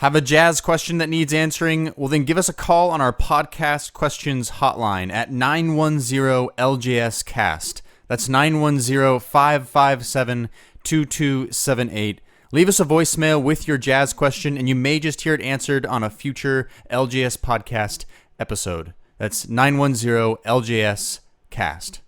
Have a jazz question that needs answering? Well, then give us a call on our podcast questions hotline at 910-LJS-CAST. That's 910-557-2278. Leave us a voicemail with your jazz question, and you may just hear it answered on a future LJS podcast episode. That's 910-LJS-CAST.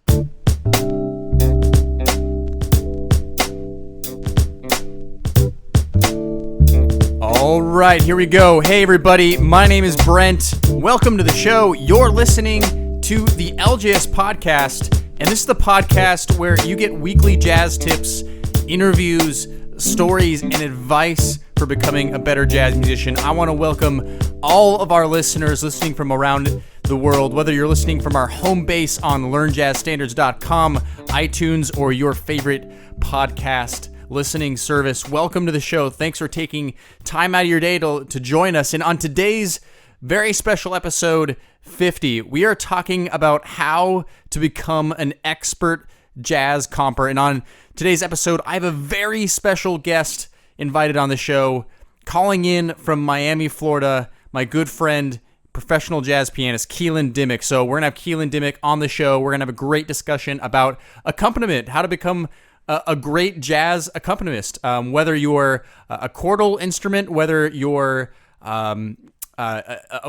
All right, here we go. Hey, everybody. My name is Brent. Welcome to the show. You're listening to the LJS podcast, and this is the podcast where you get weekly jazz tips, interviews, stories, and advice for becoming a better jazz musician. I want to welcome all of our listeners listening from around the world, whether you're listening from our home base on LearnJazzStandards.com, iTunes, or your favorite podcast listening service. Welcome to the show. Thanks for taking time out of your day to join us. And on today's very special episode 50, we are talking about how to become an expert jazz comper. And on today's episode, I have a very special guest invited on the show, calling in from Miami, Florida, my good friend, professional jazz pianist, Keelan Dimmick. So we're going to have Keelan Dimmick on the show. We're going to have a great discussion about accompaniment, how to become a great jazz accompanist, whether you're a chordal instrument, whether you're a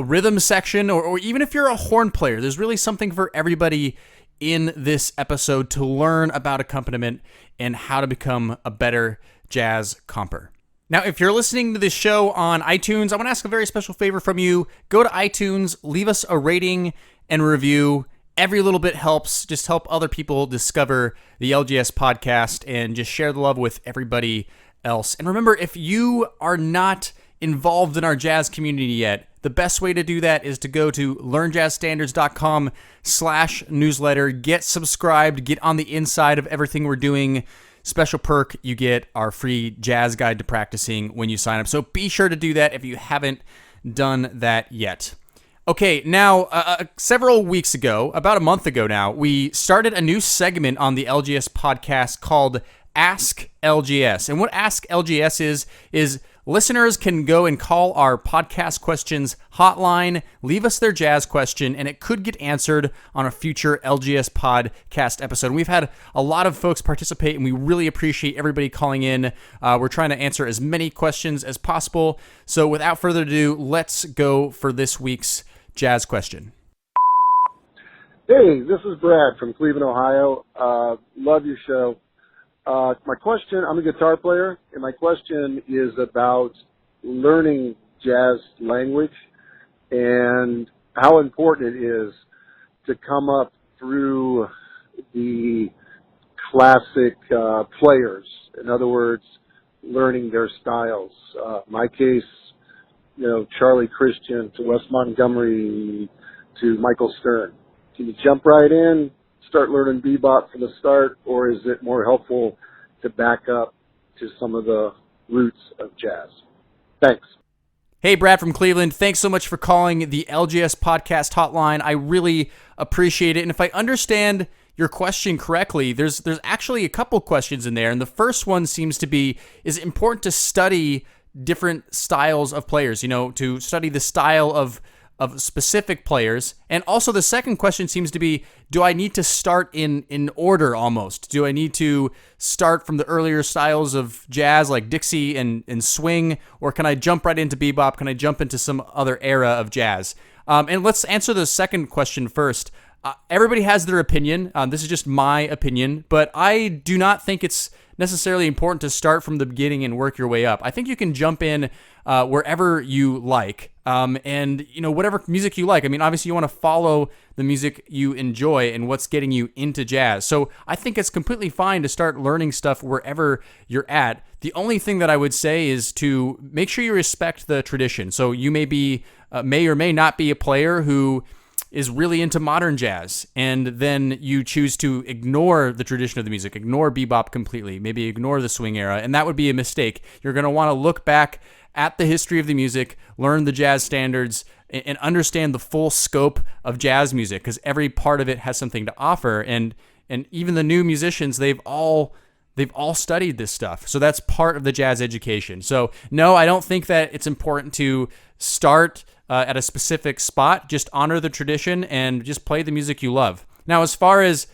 rhythm section, or even if you're a horn player. There's really something for everybody in this episode to learn about accompaniment and how to become a better jazz comper. Now, if you're listening to this show on iTunes, I want to ask a very special favor from you. Go to iTunes, leave us a rating and review. Every little bit helps. Just help other people discover the LJS podcast and just share the love with everybody else. And remember, if you are not involved in our jazz community yet, the best way to do that is to go to learnjazzstandards.com/newsletter, get subscribed, get on the inside of everything we're doing. Special perk, you get our free jazz guide to practicing when you sign up. So be sure to do that if you haven't done that yet. Okay, now, several weeks ago, about a month ago now, we started a new segment on the LJS podcast called Ask LJS. And what Ask LJS is listeners can go and call our podcast questions hotline, leave us their jazz question, and it could get answered on a future LJS podcast episode. We've had a lot of folks participate, and we really appreciate everybody calling in. We're trying to answer as many questions as possible. So without further ado, let's go for this week's jazz question. Hey, this is Brad from Cleveland, Ohio. Love your show. My question, I'm a guitar player, and my question is about learning jazz language and how important it is to come up through the classic players. In other words, learning their styles. My case, Charlie Christian to Wes Montgomery to Michael Stern. Can you jump right in, start learning bebop from the start, or is it more helpful to back up to some of the roots of jazz? Thanks. Hey, Brad from Cleveland. Thanks so much for calling the LJS podcast hotline. I really appreciate it. And if I understand your question correctly, there's actually a couple questions in there. And the first one seems to be, is it important to study different styles of players, to study the style of specific players? And also the second question seems to be, do I need to start in order almost? Do I need to start from the earlier styles of jazz like Dixie and swing, or can I jump right into bebop? Can I jump into some other era of jazz? And let's answer the second question first. Everybody has their opinion. This is just my opinion, but I do not think it's necessarily important to start from the beginning and work your way up. I think you can jump in wherever you like, and whatever music you like. I mean, obviously you want to follow the music you enjoy and what's getting you into jazz. So I think it's completely fine to start learning stuff wherever you're at. The only thing that I would say is to make sure you respect the tradition. So you may or may not be a player who is really into modern jazz, and then you choose to ignore the tradition of the music, ignore bebop completely, maybe ignore the swing era, and that would be a mistake. You're going to want to look back at the history of the music, learn the jazz standards, and understand the full scope of jazz music, because every part of it has something to offer. And even the new musicians, they've all they've all studied this stuff. So that's part of the jazz education. So no, I don't think that it's important to start at a specific spot. Just honor the tradition and just play the music you love. Now, as far as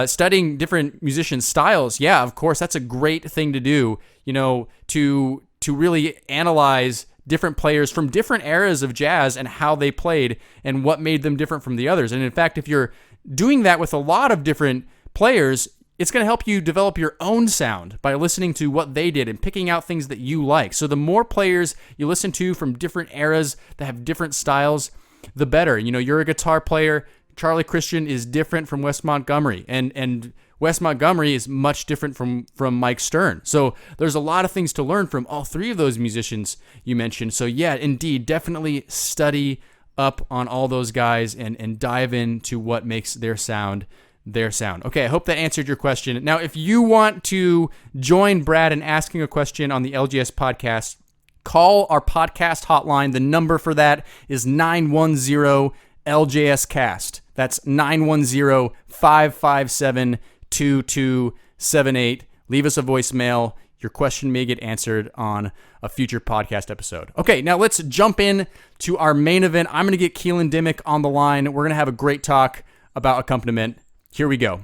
studying different musician styles, yeah, of course, that's a great thing to do, to really analyze different players from different eras of jazz and how they played and what made them different from the others. And in fact, if you're doing that with a lot of different players, it's going to help you develop your own sound by listening to what they did and picking out things that you like. So the more players you listen to from different eras that have different styles, the better. You're a guitar player. Charlie Christian is different from Wes Montgomery, and Wes Montgomery is much different from Mike Stern. So there's a lot of things to learn from all three of those musicians you mentioned. So yeah, indeed, definitely study up on all those guys and dive into what makes their sound their sound. Okay, I hope that answered your question. Now, if you want to join Brad in asking a question on the LJS podcast, call our podcast hotline. The number for that is 910-LJS-CAST. That's 910-557-2278. Leave us a voicemail. Your question may get answered on a future podcast episode. Okay, now let's jump in to our main event. I'm going to get Keelan Dimmick on the line. We're going to have a great talk about accompaniment. Here we go.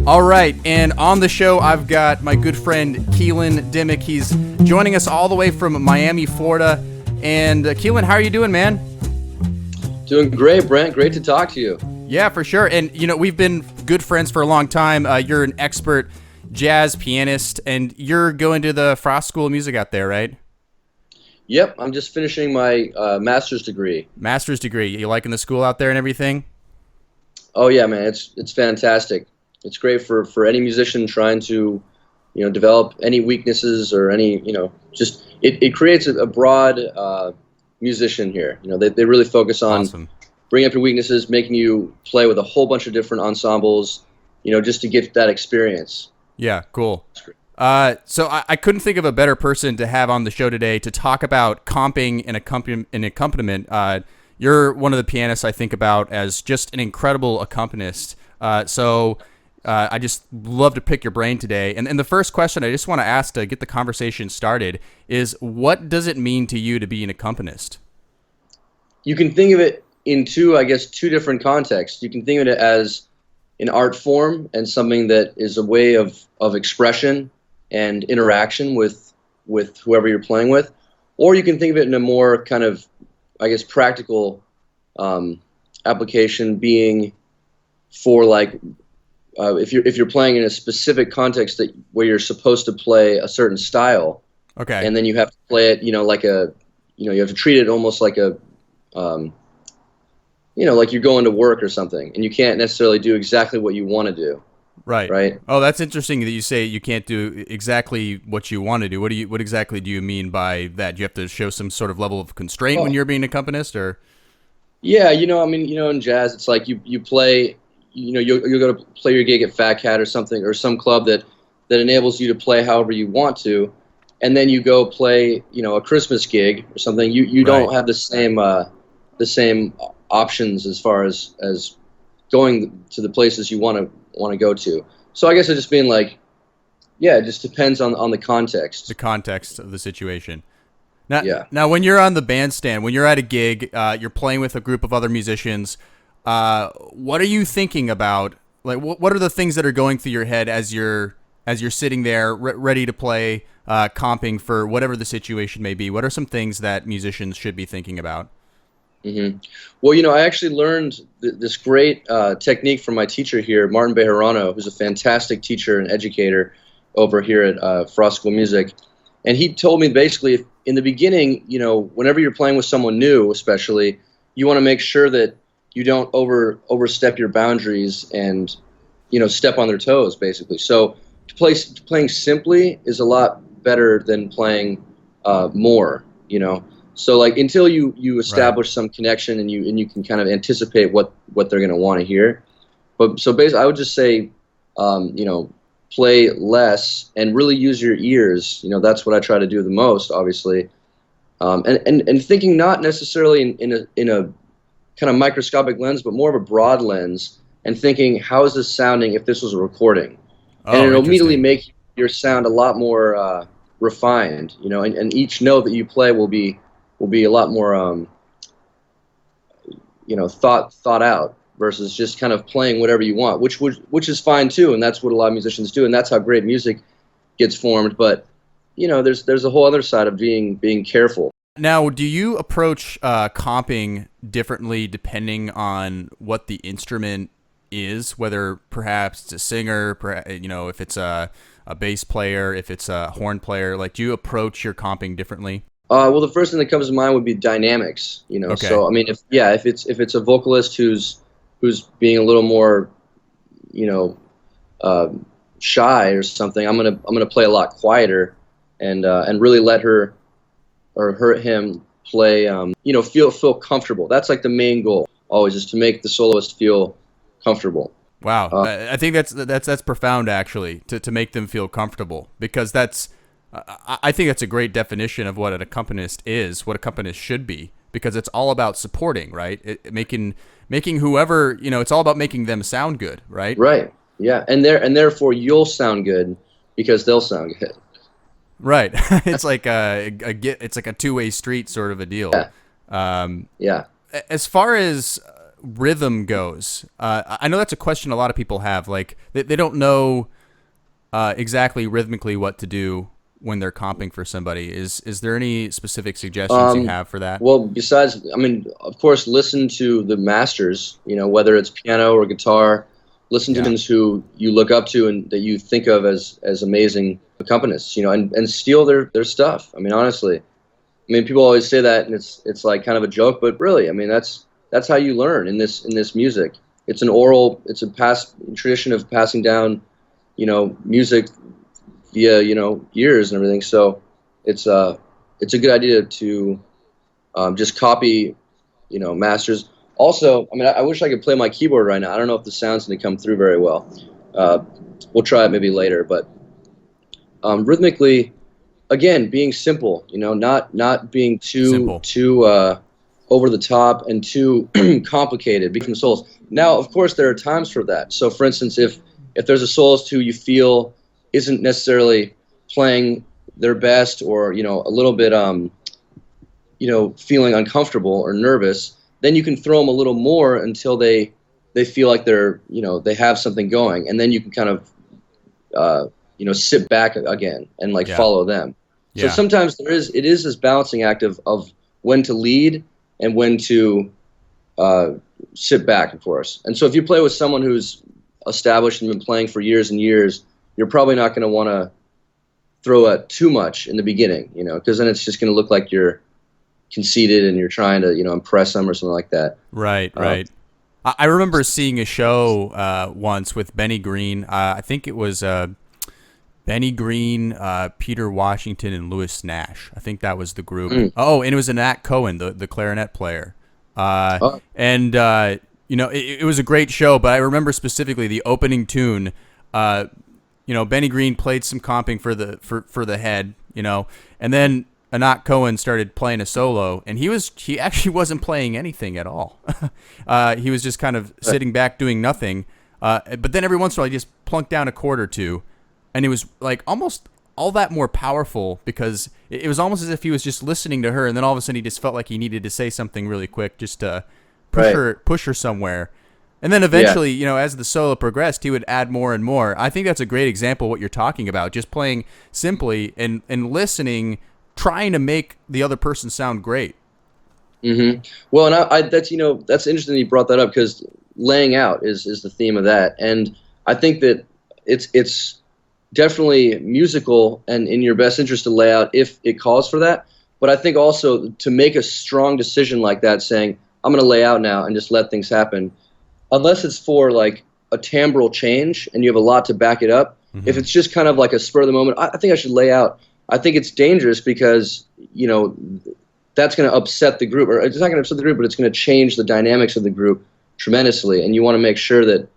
All right, and on the show, I've got my good friend Keelan Dimmick. He's joining us all the way from Miami, Florida. And Keelan, how are you doing, man? Doing great, Brent. Great to talk to you. Yeah, for sure. And, we've been good friends for a long time. You're an expert jazz pianist, and you're going to the Frost School of Music out there, right? Yep, I'm just finishing my master's degree. Master's degree. You liking the school out there and everything? Oh, yeah, man. It's fantastic. It's great for any musician trying to, develop any weaknesses or any, just it creates a broad musician here. They really focus on awesome. Bringing up your weaknesses, making you play with a whole bunch of different ensembles, just to get that experience. Yeah, cool. So I couldn't think of a better person to have on the show today to talk about comping and accompaniment. You're one of the pianists I think about as just an incredible accompanist. So I just love to pick your brain today. And the first question I just want to ask to get the conversation started is, what does it mean to you to be an accompanist? You can think of it in two different contexts. You can think of it as an art form and something that is a way of expression and interaction with whoever you're playing with. Or you can think of it in a more kind of, practical application, being for if you're playing in a specific context where you're supposed to play a certain style, okay, and then you have to play it, you have to treat it almost like like you're going to work or something, and you can't necessarily do exactly what you want to do. Right. Oh, that's interesting that you say you can't do exactly what you want to do. What exactly do you mean by that? Do you have to show some sort of level of constraint when you're being an accompanist, or? Yeah, in jazz, it's like you play. You're going to play your gig at Fat Cat or something, or some club that enables you to play however you want to, and then you go play, a Christmas gig or something. You don't have the same options as far as going to the places you want to go to. So I guess it's just being it just depends on the context. The context of the situation. Now, when you're on the bandstand, when you're at a gig, you're playing with a group of other musicians. What are you thinking about? What are the things that are going through your head as you're sitting there ready to play, comping for whatever the situation may be? What are some things that musicians should be thinking about? Mm-hmm. Well, I actually learned this great technique from my teacher here, Martin Bejarano, who's a fantastic teacher and educator over here at Frost School of Music. And he told me basically, in the beginning, whenever you're playing with someone new, especially, you want to make sure that you don't overstep your boundaries and, step on their toes, basically. So playing simply is a lot better than playing more, So until you establish some connection and you can kind of anticipate what they're going to want to hear. But so basically I would just say, play less and really use your ears. That's what I try to do the most, obviously. and thinking not necessarily in a kind of microscopic lens, but more of a broad lens, and thinking, how is this sounding if this was a recording? And it'll immediately make your sound a lot more refined, you know, and each note that you play will be a lot more you know, thought out versus just kind of playing whatever you want, which is fine too, and that's what a lot of musicians do, and that's how great music gets formed. But you know, there's a whole other side of being careful. Now, do you approach comping differently depending on what the instrument is, whether perhaps it's a singer, you know, if it's a bass player, if it's a horn player? Like, do you approach your comping differently? Well, the first thing that comes to mind would be dynamics. You know, okay. So I mean, if it's a vocalist who's being a little more, you know, shy or something, I'm gonna play a lot quieter and really let her or him play, you know, feel comfortable. That's like the main goal always, is to make the soloist feel comfortable. Wow, I think that's profound, actually, to make them feel comfortable, because I think that's a great definition of what an accompanist is, what accompanist should be, because it's all about supporting, right? Making whoever, you know, it's all about making them sound good, right? Right. Yeah, and therefore you'll sound good because they'll sound good. Right. It's like it's like a two-way street sort of a deal. Yeah. Yeah. As far as rhythm goes, I know that's a question a lot of people have. Like, they don't know exactly rhythmically what to do when they're comping for somebody. Is there any specific suggestions you have for that? Well, besides, I mean, of course, listen to the masters, you know, whether it's piano or guitar. Listen to those who you look up to and that you think of as amazing accompanists, you know, and steal their stuff. I mean, honestly, I mean, people always say that, and it's like kind of a joke, but really, I mean, that's how you learn in this music. It's a past tradition of passing down, you know, music via, you know, years and everything. So it's a good idea to just copy, you know, masters. Also, I mean, I wish I could play my keyboard right now. I don't know if the sound's going to come through very well. We'll try it maybe later. But rhythmically, again, being simple, you know, not being too over the top and too complicated, become solos. Now, of course, there are times for that. So, for instance, if there's a soloist who you feel isn't necessarily playing their best, or, you know, a little bit, you know, feeling uncomfortable or nervous, then you can throw them a little more until they feel like they're, you know, they have something going, and then you can kind of, you know, sit back again and like follow them. So sometimes it is this balancing act of when to lead and when to sit back, of course. And so if you play with someone who's established and been playing for years and years, you're probably not going to want to throw it too much in the beginning, you know, because then it's just going to look like you're conceited and you're trying to, you know, impress them or something like that. Right. I remember seeing a show once with Benny Green. I think it was Benny Green, Peter Washington, and Louis Nash. I think that was the group. Oh, and it was Nat Cohen, the clarinet player. And you know, it was a great show. But I remember specifically the opening tune. You know, Benny Green played some comping for the head. You know, and then Anat Cohen started playing a solo, and he actually wasn't playing anything at all. He was just kind of sitting back doing nothing. But then every once in a while, he just plunked down a chord or two, and it was like almost all that more powerful, because it was almost as if he was just listening to her, and then all of a sudden he just felt like he needed to say something really quick just to push her somewhere. And then eventually, you know, as the solo progressed, he would add more and more. I think that's a great example of what you're talking about, just playing simply and listening, trying to make the other person sound great. Mm-hmm. Well, and that's, you know, that's interesting that you brought that up, because laying out is the theme of that. And I think that it's definitely musical and in your best interest to lay out if it calls for that. But I think also to make a strong decision like that, saying, I'm going to lay out now and just let things happen, unless it's for like a timbral change and you have a lot to back it up. Mm-hmm. If it's just kind of like a spur of the moment, I think I should lay out. I think it's dangerous because, you know, that's going to upset the group, or it's not going to upset the group, but it's going to change the dynamics of the group tremendously. And you want to make sure that,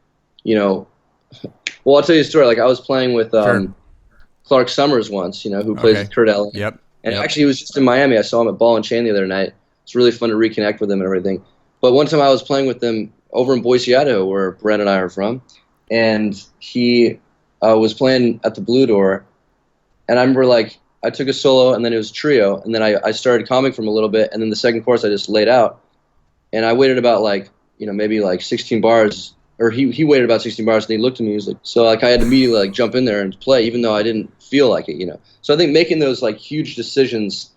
you know, well, I'll tell you a story. Like, I was playing with Clark Summers once, you know, who plays with Kurt Elling. Yep. And actually, he was just in Miami. I saw him at Ball and Chain the other night. It's really fun to reconnect with him and everything. But one time I was playing with him over in Boise, Idaho, where Brent and I are from, and he was playing at the Blue Door, and I remember like I took a solo and then it was trio, and then I started calming for him a little bit, and then the second chorus I just laid out, and I waited about like maybe like 16 bars, or he waited about 16 bars, and he looked at me, he was like, so like I had to immediately like jump in there and play, even though I didn't feel like it. So I think making those like huge decisions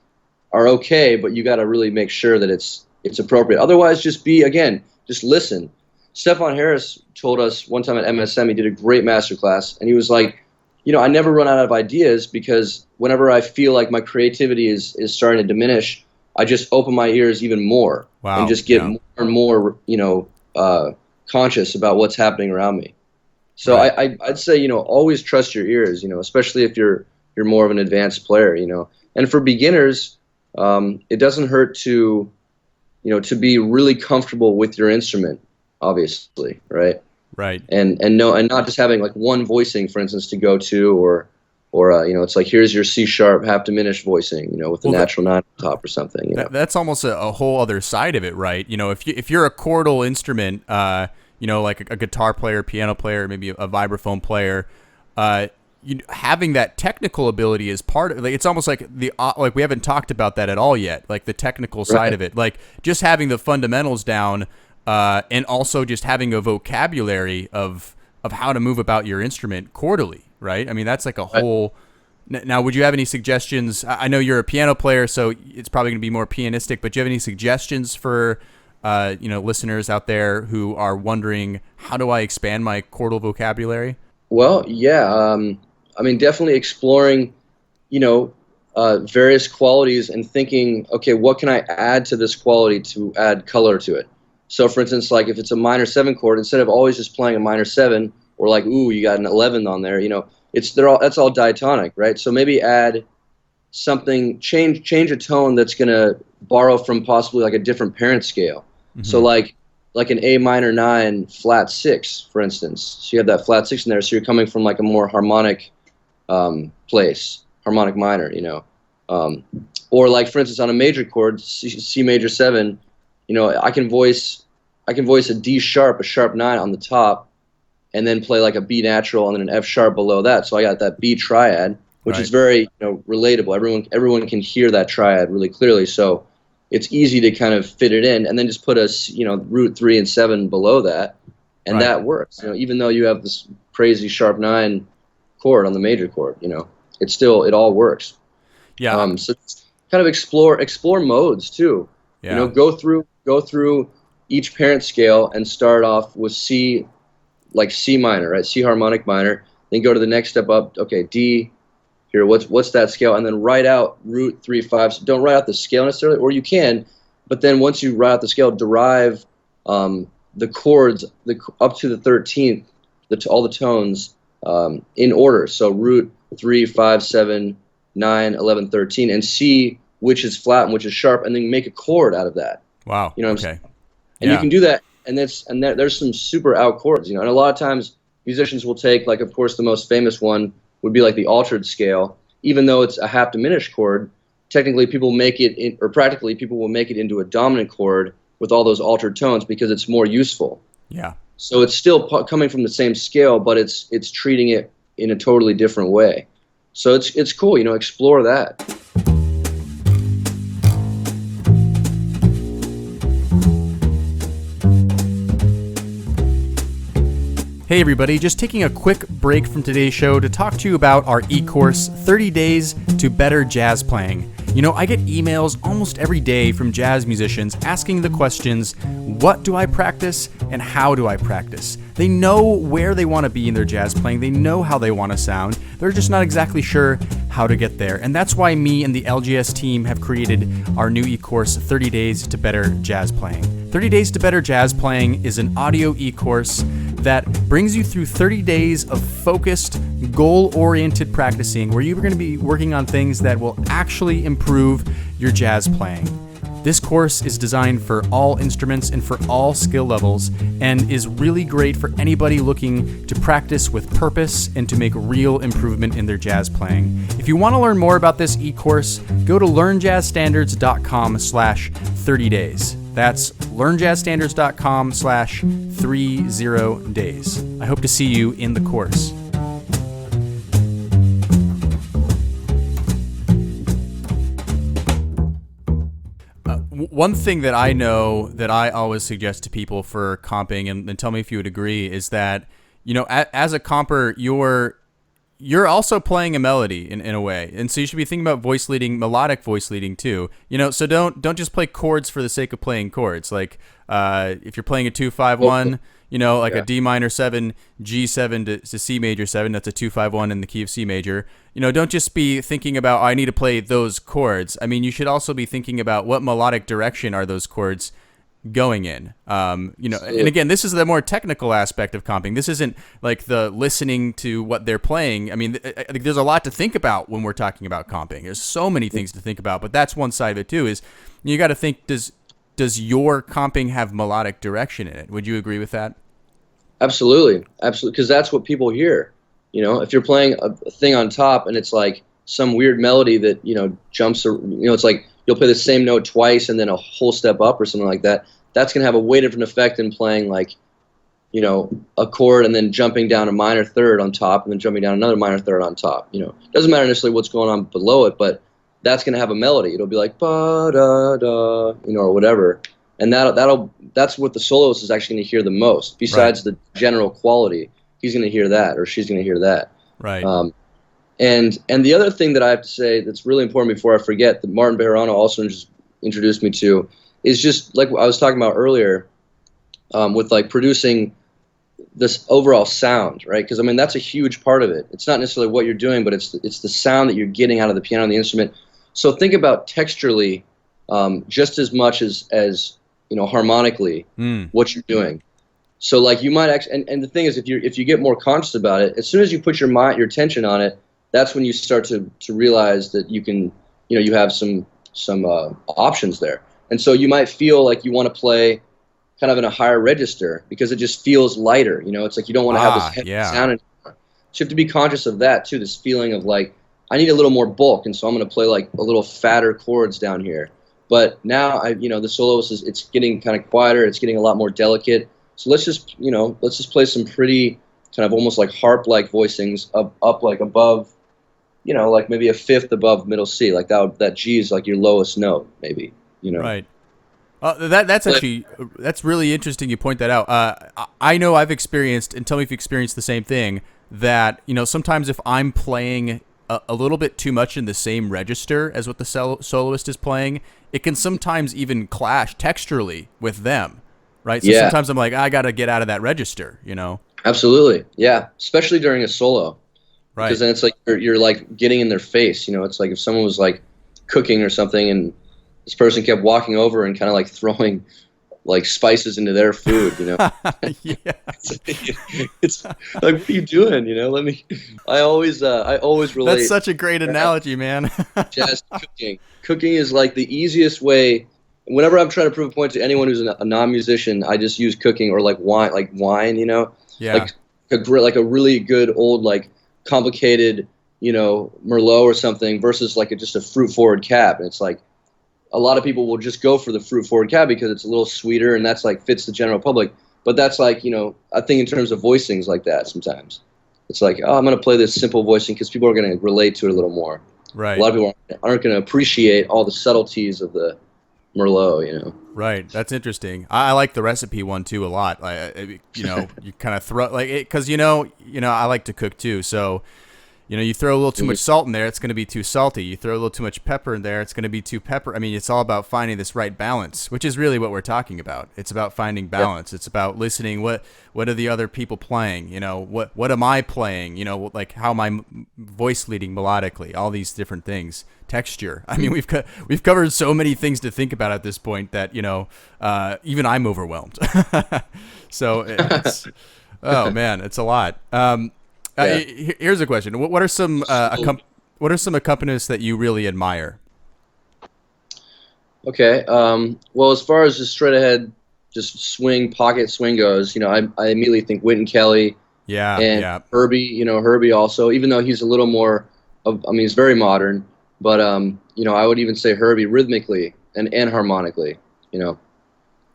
are okay, but you got to really make sure that it's appropriate. Otherwise, just listen. Stefan Harris told us one time at MSM, he did a great masterclass, and he was like, I never run out of ideas, because whenever I feel like my creativity is starting to diminish, I just open my ears even more and just get more and more, conscious about what's happening around me. So right. I'd say, always trust your ears, especially if you're more of an advanced player, And for beginners, it doesn't hurt to be really comfortable with your instrument, obviously, right? Right. And not just having like one voicing, for instance, to go to, or it's like, here's your C sharp half diminished voicing, with the natural 9 on top or something. That's almost a whole other side of it, right? If you're a chordal instrument, like a guitar player, piano player, maybe a vibraphone player, having that technical ability is part of, like, it's almost like we haven't talked about that at all yet, like the technical side of it, like just having the fundamentals down, and also just having a vocabulary of how to move about your instrument chordally, right? I mean, that's like a whole. Now, would you have any suggestions? I know you're a piano player, so it's probably going to be more pianistic, but do you have any suggestions for listeners out there who are wondering, how do I expand my chordal vocabulary? Well, yeah. I mean, definitely exploring, various qualities and thinking, okay, what can I add to this quality to add color to it? So, for instance, like if it's a minor 7 chord, instead of always just playing a minor 7, or like, ooh, you got an 11 on there, that's all diatonic, right? So maybe add something, change a tone that's going to borrow from possibly like a different parent scale. Mm-hmm. So like an A minor 9 flat 6, for instance. So you have that flat 6 in there, so you're coming from like a more harmonic place, harmonic minor, or like, for instance, on a major chord, C major 7, I can voice a D sharp, a sharp 9 on the top, and then play like a B natural and then an F sharp below that. So I got that B triad, which is very relatable. Everyone can hear that triad really clearly. So it's easy to kind of fit it in, and then just put a root 3 and 7 below that, and that works. Even though you have this crazy sharp 9 chord on the major chord, it all works. Yeah. So kind of explore modes too. Yeah. Go through each parent scale and start off with C, like C minor, right? C harmonic minor. Then go to the next step up. Okay, D. Here, what's that scale? And then write out root 3, 5. So don't write out the scale necessarily, or you can, but then once you write out the scale, derive the chords up to the 13th, all the tones in order. So root 3, 5, 7, 9, 11, 13, and see which is flat and which is sharp, and then make a chord out of that. Wow. What I'm saying? And you can do that, and there's some super out chords, and a lot of times musicians will take, like, of course, the most famous one would be like the altered scale. Even though it's a half diminished chord, technically people make it practically people will make it into a dominant chord with all those altered tones because it's more useful. Yeah. So it's still coming from the same scale, but it's treating it in a totally different way. So it's cool, explore that. Hey everybody, just taking a quick break from today's show to talk to you about our e-course, 30 Days to Better Jazz Playing. I get emails almost every day from jazz musicians asking the questions, what do I practice and how do I practice? They know where they want to be in their jazz playing, they know how they want to sound, they're just not exactly sure how to get there. And that's why me and the LJS team have created our new e-course, 30 Days to Better Jazz Playing. 30 Days to Better Jazz Playing is an audio e-course that brings you through 30 days of focused, goal-oriented practicing where you're going to be working on things that will actually improve your jazz playing. This course is designed for all instruments and for all skill levels, and is really great for anybody looking to practice with purpose and to make real improvement in their jazz playing. If you want to learn more about this e-course, go to learnjazzstandards.com/30 days. That's learnjazzstandards.com/30 days. I hope to see you in the course. One thing that I know that I always suggest to people for comping, and tell me if you would agree, is that, as a comper, you're also playing a melody in a way. And so you should be thinking about voice leading, melodic voice leading too. So don't just play chords for the sake of playing chords. Like if you're playing a 2-5-1, a D minor 7, G7 to C major 7, that's a 2-5-1 in the key of C major. Don't just be thinking about, I need to play those chords. I mean, you should also be thinking about what melodic direction are those chords going in. And again, this is the more technical aspect of comping. This isn't like the listening to what they're playing. I mean, I think there's a lot to think about when we're talking about comping. There's so many things to think about, but that's one side of it too, is you got to think, does your comping have melodic direction in it? Would you agree with that? Absolutely. Because that's what people hear. If you're playing a thing on top and it's like some weird melody that, jumps, it's like you'll play the same note twice and then a whole step up or something like that. That's going to have a way different effect than playing like, a chord and then jumping down a minor third on top and then jumping down another minor third on top. It doesn't matter necessarily what's going on below it, but that's going to have a melody. It'll be like ba da da, or whatever. And that's what the soloist is actually going to hear the most, besides the general quality. He's going to hear that, or she's going to hear that. Right. And the other thing that I have to say that's really important before I forget, that Martin Bejarano also introduced me to, is just like I was talking about earlier, with like producing this overall sound, right? Because I mean that's a huge part of it. It's not necessarily what you're doing, but it's the sound that you're getting out of the piano and the instrument. So think about texturally, just as much as harmonically, what you're doing. So like you might actually, and the thing is, if you get more conscious about it, as soon as you put your attention on it, that's when you start to realize that you can, you have some options there. And so you might feel like you want to play kind of in a higher register because it just feels lighter. It's like you don't want to have this heavy sound anymore. So you have to be conscious of that too. This feeling of like, I need a little more bulk, and so I'm going to play like a little fatter chords down here. But now the soloist it's getting kind of quieter. It's getting a lot more delicate. So let's just play some pretty kind of almost like harp-like voicings up like above, like maybe a fifth above middle C. Like that G is like your lowest note, maybe. Right. That's really interesting. You point that out. I know I've experienced, and tell me if you experienced the same thing, that sometimes if I'm playing a little bit too much in the same register as what the soloist is playing, it can sometimes even clash texturally with them, right? So sometimes I'm like, I got to get out of that register, Absolutely, yeah, especially during a solo, right? Because then it's like you're like getting in their face, It's like if someone was like cooking or something and this person kept walking over and kind of like throwing like spices into their food, Yeah. It's like, what are you doing? I always relate. That's such a great analogy, man. Jazz cooking. Cooking is like the easiest way. Whenever I'm trying to prove a point to anyone who's a non-musician, I just use cooking or like wine, Yeah. Like a really good old, like complicated, Merlot or something versus like just a fruit forward cab. And it's like, a lot of people will just go for the fruit forward cab because it's a little sweeter and that's like fits the general public. But that's like, I think in terms of voicings like that sometimes. It's like, I'm going to play this simple voicing because people are going to relate to it a little more. Right. A lot of people aren't going to appreciate all the subtleties of the Merlot, Right. That's interesting. I like the recipe one too a lot. You kind of throw like it because I like to cook too. So you throw a little too much salt in there, it's going to be too salty. You throw a little too much pepper in there, it's going to be too pepper. I mean, it's all about finding this right balance, which is really what we're talking about. It's about finding balance. It's about listening. What are the other people playing? What am I playing? Like how am I voice leading melodically? All these different things. Texture. I mean, we've covered so many things to think about at this point that even I'm overwhelmed. So it's oh man, it's a lot. Here's a question. What are some accompanist that you really admire? Okay. Well, as far as just straight ahead, just swing, pocket swing goes, I immediately think Wynton Kelly Yeah, and yeah. Herbie. Herbie also, even though he's a little more I mean, he's very modern, but I would even say Herbie rhythmically and harmonically. You know.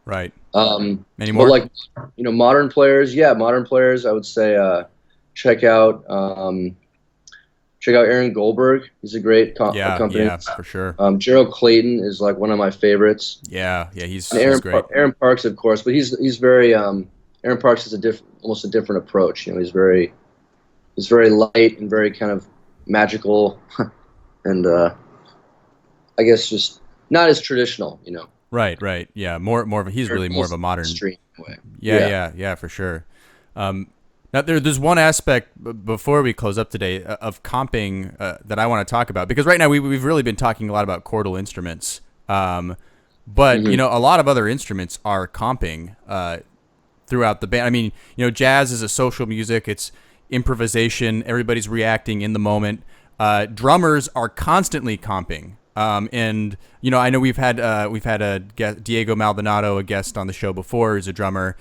Right. Any But more? like, modern players, yeah, modern players, I would say check out um, check out Aaron Goldberg. He's a great Yeah, yeah, accompanist. for sure. Gerald Clayton is like one of my favorites. Yeah, yeah, he's And he's great. Aaron Parks, of course, but he's very Aaron Parks is almost a different approach. He's very light and very kind of magical, and I guess just not as traditional. Right, right. Yeah, more of a, he's really more of a modern. Extreme way. Yeah, yeah, yeah, for sure. Now there's one aspect before we close up today of comping that I want to talk about, because right now we've really been talking a lot about chordal instruments, but a lot of other instruments are comping throughout the band. I mean, jazz is a social music. It's improvisation. Everybody's reacting in the moment. Drummers are constantly comping. And I know we've had a guest, Diego Maldonado, a guest on the show before, who's a drummer,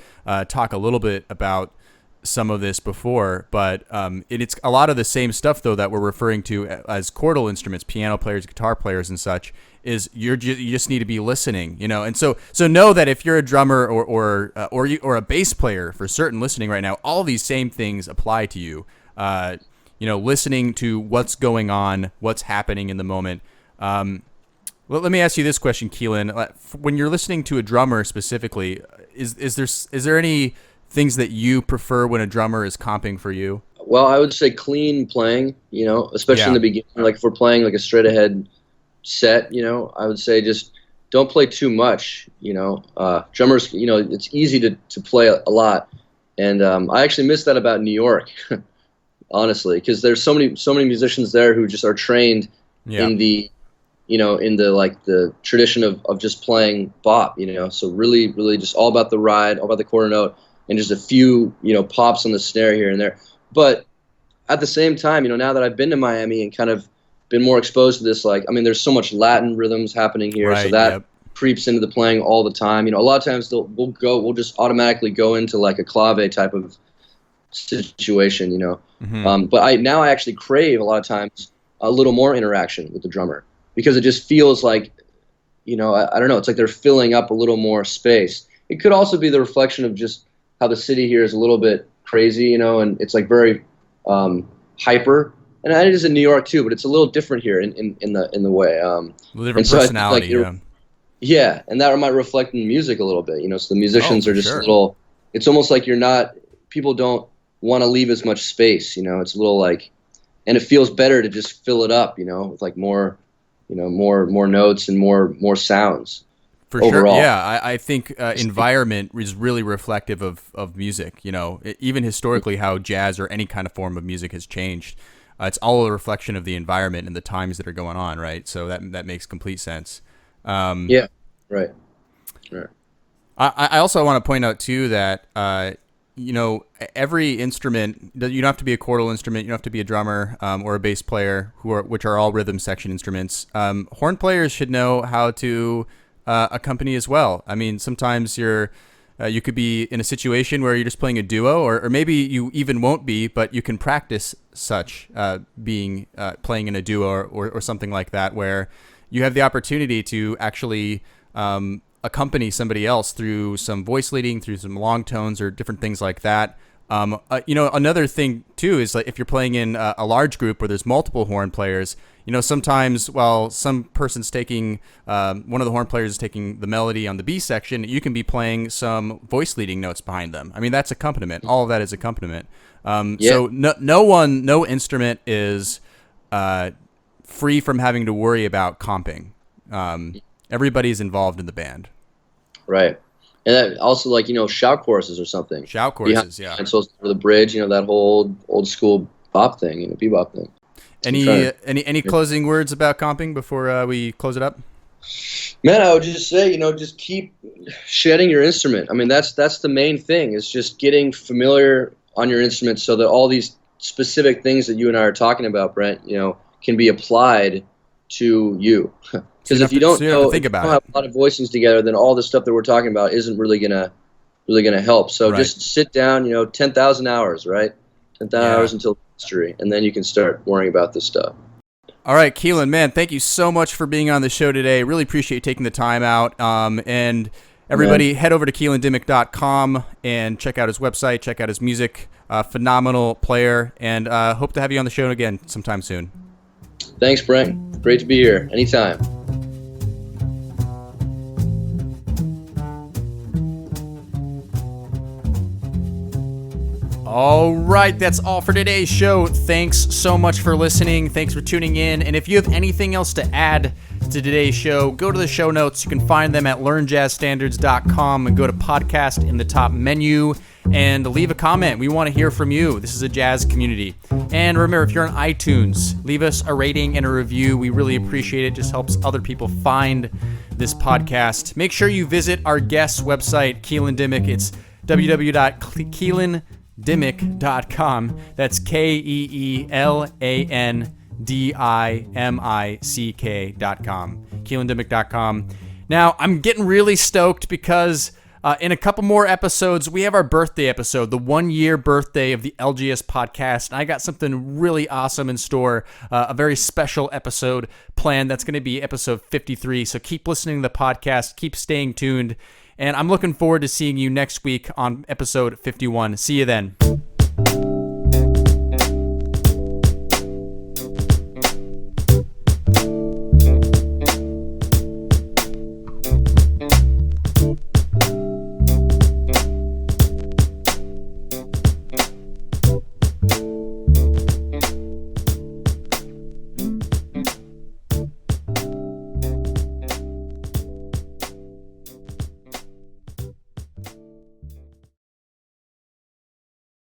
talk a little bit about some of this before, but it's a lot of the same stuff though that we're referring to as chordal instruments, piano players, guitar players, and such. Is you just need to be listening, and so know that if you're a drummer or a bass player for certain listening right now, all these same things apply to you. Listening to what's going on, what's happening in the moment. Well, let me ask you this question, Keelan. When you're listening to a drummer specifically, is there any things that you prefer when a drummer is comping for you? Well, I would say clean playing, especially in the beginning. Like if we're playing like a straight ahead set, I would say just don't play too much. Drummers, it's easy to play a lot, and I actually miss that about New York, honestly, because there's so many musicians there who just are trained in the the tradition of just playing bop, so really just all about the ride, all about the quarter note, and just a few, pops on the snare here and there. But at the same time, now that I've been to Miami and kind of been more exposed to this, there's so much Latin rhythms happening here, right, so that creeps into the playing all the time. A lot of times we'll just automatically go into like a clave type of situation, But I actually crave a lot of times a little more interaction with the drummer, because it just feels like, I don't know, it's like they're filling up a little more space. It could also be the reflection of just how the city here is a little bit crazy, and it's like very hyper. And it is in New York too, but it's a little different here in the way. A little different personality, yeah, and that might reflect in music a little bit, so the musicians are just a little, it's almost like people don't want to leave as much space, it's a little like, and it feels better to just fill it up, with like more, more notes and more sounds. For overall. Sure, yeah. I think environment is really reflective of music. Even historically, how jazz or any kind of form of music has changed. It's all a reflection of the environment and the times that are going on, right? So that makes complete sense. Yeah, right. I also want to point out too that every instrument, you don't have to be a chordal instrument, you don't have to be a drummer or a bass player, which are all rhythm section instruments. Horn players should know how to accompany as well. I mean, sometimes you could be in a situation where you're just playing a duo, or maybe you even won't be, but you can practice such playing in a duo or something like that, where you have the opportunity to actually accompany somebody else through some voice leading, through some long tones or different things like that. Another thing too is like if you're playing in a large group where there's multiple horn players, sometimes while some person's taking, one of the horn players is taking the melody on the B section, you can be playing some voice leading notes behind them. I mean, that's accompaniment. All of that is accompaniment. So no instrument is free from having to worry about comping. Everybody's involved in the band. Right. And that also, like, shout choruses or something. Shout choruses, yeah. And so for the bridge, that whole old school bop thing, bebop thing. Any closing words about comping before we close it up? Man, I would just say, just keep shedding your instrument. I mean, that's the main thing, is just getting familiar on your instrument so that all these specific things that you and I are talking about, Brent, can be applied to you. Because if you don't know, think if you about don't have a lot of voicings together, then all the stuff that we're talking about isn't really gonna help. So just sit down, 10,000 hours, right? 10,000 hours until mastery, and then you can start worrying about this stuff. All right, Keelan, man, thank you so much for being on the show today. Really appreciate you taking the time out. And everybody, head over to KeelanDimmick.com and check out his website, check out his music. Phenomenal player, and hope to have you on the show again sometime soon. Thanks, Brent. Great to be here. Anytime. All right, that's all for today's show. Thanks so much for listening. Thanks for tuning in. And if you have anything else to add to today's show, go to the show notes. You can find them at learnjazzstandards.com and go to podcast in the top menu and leave a comment. We want to hear from you. This is a jazz community. And remember, if you're on iTunes, leave us a rating and a review. We really appreciate it. It just helps other people find this podcast. Make sure you visit our guest's website, Keelan Dimmick. It's www.keelandimmick.com. That's KeelanDimmick.com. KeelanDimmick.com. Now, I'm getting really stoked because in a couple more episodes, we have our birthday episode, the 1-year birthday of the LJS podcast. And I got something really awesome in store, a very special episode planned. That's going to be episode 53. So keep listening to the podcast, keep staying tuned. And I'm looking forward to seeing you next week on episode 51. See you then.